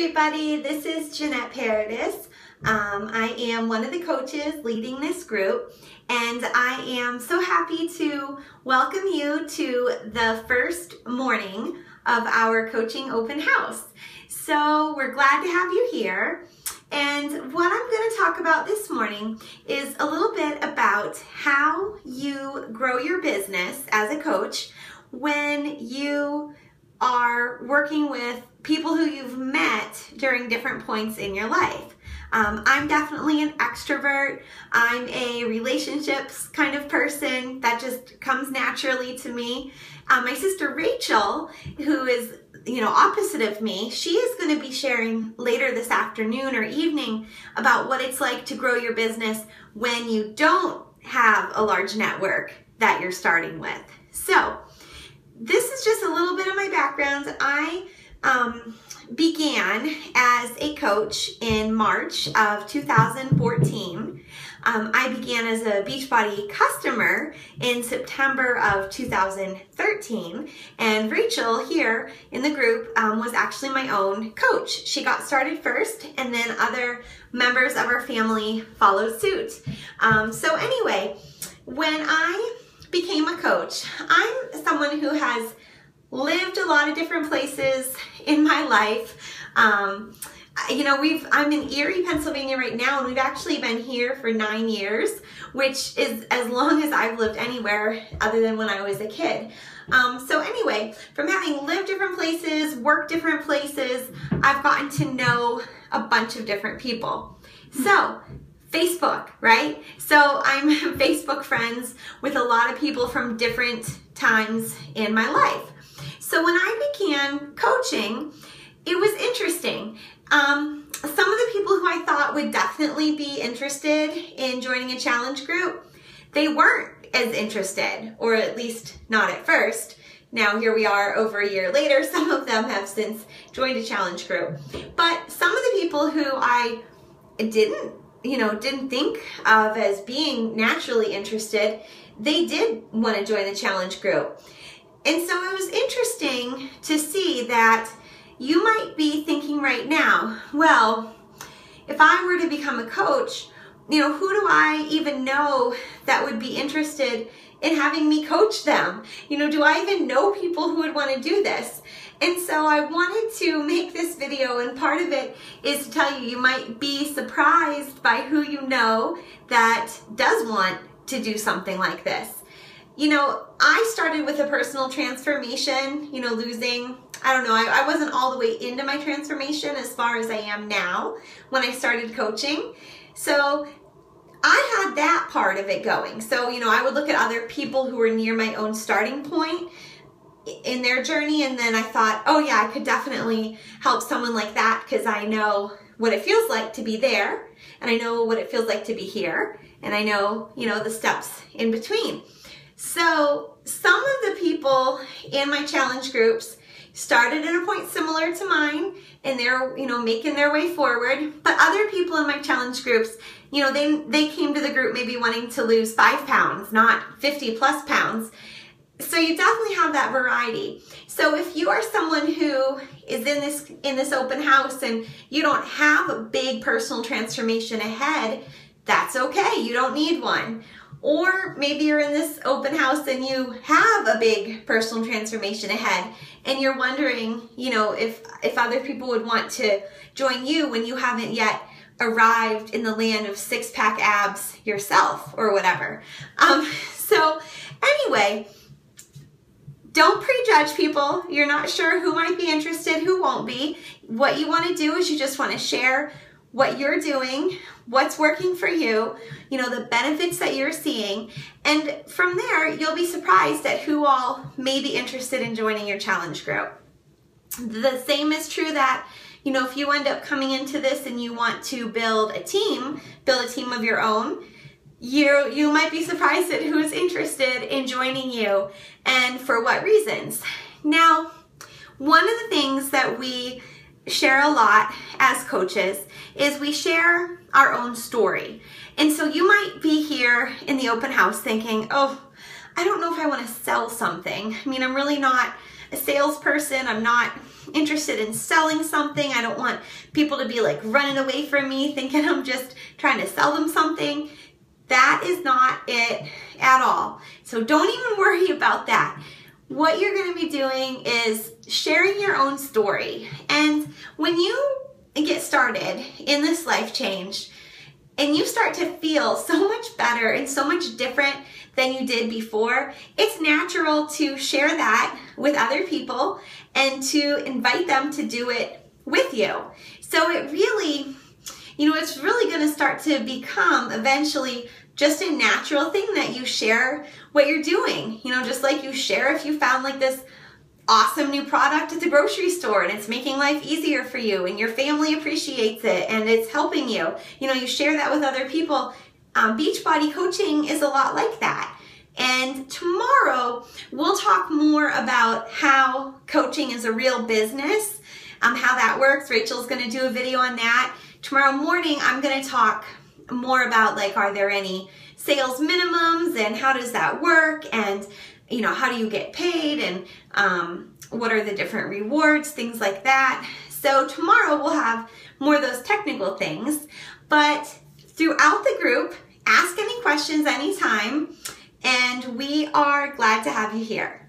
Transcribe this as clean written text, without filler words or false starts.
everybody, this is Jeanette Paradis. I am one of the coaches leading this group, and I am so happy to welcome you to the first morning of our coaching open house. So we're glad to have you here. And what I'm going to talk about this morning is a little bit about how you grow your business as a coach when you are working with people who you've met during different points in your life. I'm definitely an extrovert. I'm a relationships kind of person that just comes naturally to me. My sister Rachel, who is opposite of me, she is going to be sharing later this afternoon or evening about what it's like to grow your business when you don't have a large network that you're starting with. So this is just a little bit of my background. I began as a coach in March of 2014. I began as a Beachbody customer in September of 2013, and Rachel here in the group was actually my own coach. She got started first, and then other members of our family followed suit. So anyway, when I became a coach, I'm someone who has lived a lot of different places in my life. I'm in Erie, Pennsylvania right now, and we've actually been here for 9 years, which is as long as I've lived anywhere other than when I was a kid. So anyway, from having lived different places, worked different places, I've gotten to know a bunch of different people. So Facebook, right? So I'm Facebook friends with a lot of people from different times in my life. So when I began coaching, it was interesting. Some of the people who I thought would definitely be interested in joining a challenge group, they weren't as interested, or at least not at first. Now here we are over a year later, some of them have since joined a challenge group. But some of the people who I didn't think of as being naturally interested, they did want to join the challenge group. And so it was interesting to see that you might be thinking right now, well, if I were to become a coach, who do I even know that would be interested in having me coach them? Do I even know people who would want to do this? And so I wanted to make this video, and part of it is to tell you might be surprised by who you know that does want to do something like this. I started with a personal transformation, losing, I wasn't all the way into my transformation as far as I am now when I started coaching. So I had that part of it going. So, I would look at other people who were near my own starting point in their journey, and then I thought, oh yeah, I could definitely help someone like that because I know what it feels like to be there, and I know what it feels like to be here, and I know, the steps in between. So some of the people in my challenge groups started at a point similar to mine, and they're, making their way forward. But other people in my challenge groups, they came to the group maybe wanting to lose 5 pounds, not 50 plus pounds. So you definitely have that variety. So if you are someone who is in this open house and you don't have a big personal transformation ahead, that's okay. You don't need one. Or maybe you're in this open house and you have a big personal transformation ahead, and you're wondering, if other people would want to join you when you haven't yet arrived in the land of 6-pack abs yourself or whatever. So anyway, don't prejudge people. You're not sure who might be interested, who won't be. What you want to do is you just want to share what you're doing, what's working for you, the benefits that you're seeing. And from there, you'll be surprised at who all may be interested in joining your challenge group. The same is true that, if you end up coming into this and you want to build a team of your own, you might be surprised at who's interested in joining you and for what reasons. Now, one of the things that we share a lot as coaches is we share our own story. And so you might be here in the open house thinking, oh, I don't know if I want to sell something. I'm really not a salesperson. I'm not interested in selling something. I don't want people to be like running away from me thinking I'm just trying to sell them something. That is not it at all. So don't even worry about that. What you're going to be doing is sharing your own story. And when you get started in this life change and you start to feel so much better and so much different than you did before, it's natural to share that with other people and to invite them to do it with you. So it really, it's really going to start to become eventually just a natural thing that you share what you're doing. Just like you share if you found like this awesome new product at the grocery store and it's making life easier for you and your family appreciates it and it's helping you. You share that with other people. Beachbody coaching is a lot like that. And tomorrow we'll talk more about how coaching is a real business, how that works. Rachel's going to do a video on that. Tomorrow morning I'm going to talk more about like, are there any sales minimums and how does that work, and how do you get paid, and what are the different rewards, things like that. So tomorrow we'll have more of those technical things, but throughout the group, ask any questions anytime, and we are glad to have you here.